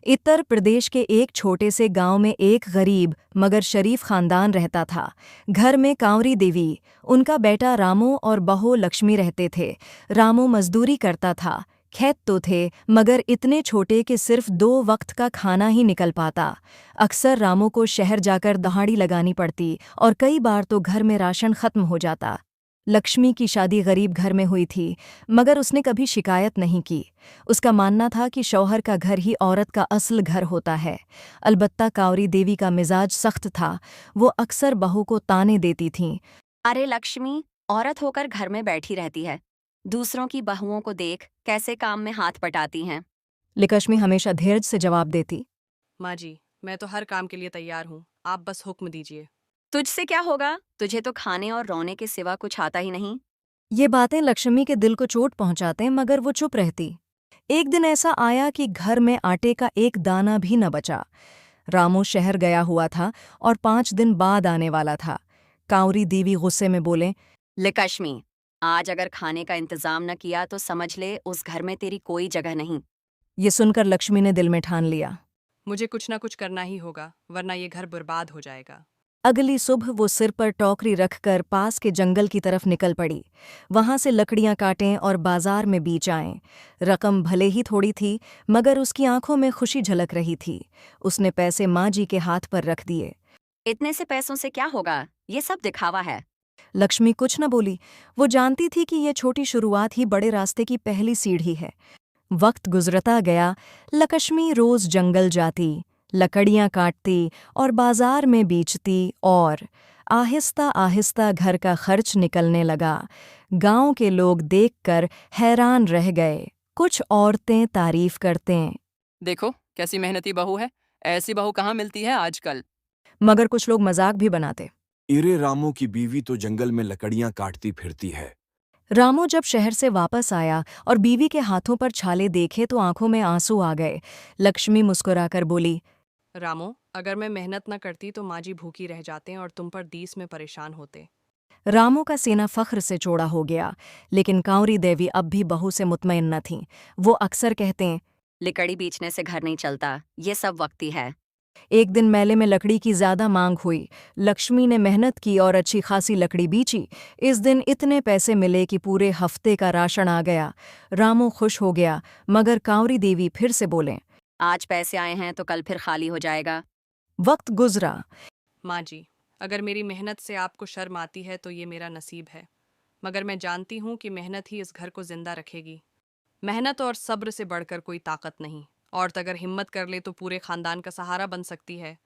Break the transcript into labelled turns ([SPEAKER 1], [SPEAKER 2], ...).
[SPEAKER 1] उत्तर प्रदेश के एक छोटे से गांव में एक गरीब मगर शरीफ खानदान रहता था। घर में कांवरी देवी, उनका बेटा रामू और बहू लक्ष्मी रहते थे। रामू मजदूरी करता था। खेत तो थे मगर इतने छोटे कि सिर्फ 2 वक्त का खाना ही निकल पाता। अक्सर रामू को शहर जाकर दहाड़ी लगानी पड़ती और कई बार तो घर में राशन खत्म हो जाता। लक्ष्मी की शादी गरीब घर में हुई थी मगर उसने कभी शिकायत नहीं की। उसका मानना था कि शौहर का घर ही औरत का असल घर होता है। अलबत्ता कांवरी देवी का मिजाज सख्त था। वो अक्सर बहू को ताने देती थीं।
[SPEAKER 2] अरे लक्ष्मी, औरत होकर घर में बैठी रहती है। दूसरों की बहुओं को देख कैसे काम में हाथ बटाती हैं।
[SPEAKER 1] लक्ष्मी हमेशा धीरज से जवाब देती।
[SPEAKER 3] माँ जी, मैं तो हर काम के लिए तैयार हूँ, आप बस हुक्म दीजिए।
[SPEAKER 2] तुझसे क्या होगा? तुझे तो खाने और रोने के सिवा कुछ आता ही नहीं।
[SPEAKER 1] ये बातें लक्ष्मी के दिल को चोट पहुंचाते मगर वो चुप रहती। एक दिन ऐसा आया कि घर में आटे का एक दाना भी न बचा। रामू शहर गया हुआ था और 5 दिन बाद आने वाला था। कांवरी देवी गुस्से में बोले।
[SPEAKER 2] लक्ष्मी, आज अगर खाने का इंतजाम न किया तो समझ ले उस घर में तेरी कोई जगह नहीं।
[SPEAKER 1] ये सुनकर लक्ष्मी ने दिल में ठान लिया।
[SPEAKER 3] मुझे कुछ ना कुछ करना ही होगा, वरना ये घर बर्बाद हो जाएगा।
[SPEAKER 1] अगली सुबह वो सिर पर टोकरी रखकर पास के जंगल की तरफ निकल पड़ी। वहां से लकड़ियां काटें और बाजार में बेच आएं। रकम भले ही थोड़ी थी मगर उसकी आंखों में खुशी झलक रही थी। उसने पैसे माँ जी के हाथ पर रख दिए।
[SPEAKER 2] इतने से पैसों से क्या होगा? ये सब दिखावा है।
[SPEAKER 1] लक्ष्मी कुछ न बोली। वो जानती थी कि ये छोटी शुरुआत ही बड़े रास्ते की पहली सीढ़ी है। वक्त गुजरता गया। लक्ष्मी रोज जंगल जाती, लकड़ियां काटती और बाजार में बेचती और आहिस्ता आहिस्ता घर का खर्च निकलने लगा। गांव के लोग देखकर हैरान रह गए। कुछ औरतें तारीफ करते
[SPEAKER 4] देखो कैसी मेहनती बहू है, ऐसी बहू कहाँ मिलती है आजकल।
[SPEAKER 1] मगर कुछ लोग मजाक भी बनाते।
[SPEAKER 5] इरे रामू की बीवी तो जंगल में लकड़ियां काटती फिरती है।
[SPEAKER 1] रामू जब शहर से वापस आया और बीवी के हाथों पर छाले देखे तो आंखों में आंसू आ गए। लक्ष्मी मुस्कुराकर बोली।
[SPEAKER 3] रामो, अगर मैं मेहनत न करती तो माँ जी भूखी रह जाते और तुम पर दीस में परेशान होते।
[SPEAKER 1] रामू का सीना फख्र से चौड़ा हो गया। लेकिन कांवरी देवी अब भी बहू से मुतमईन न थीं। वो अक्सर कहते।
[SPEAKER 2] लकड़ी बेचने से घर नहीं चलता, ये सब वक्ती है।
[SPEAKER 1] एक दिन मेले में लकड़ी की ज्यादा मांग हुई। लक्ष्मी ने मेहनत की और अच्छी खासी लकड़ी बेची। इस दिन इतने पैसे मिले कि पूरे हफ्ते का राशन आ गया। रामू खुश हो गया मगर कांवरी देवी फिर से बोले।
[SPEAKER 2] आज पैसे आए हैं तो कल फिर खाली हो जाएगा।
[SPEAKER 1] वक्त गुजरा।
[SPEAKER 3] माँ जी, अगर मेरी मेहनत से आपको शर्म आती है तो ये मेरा नसीब है, मगर मैं जानती हूँ कि मेहनत ही इस घर को जिंदा रखेगी। मेहनत और सब्र से बढ़कर कोई ताकत नहीं। औरत अगर हिम्मत कर ले तो पूरे खानदान का सहारा बन सकती है।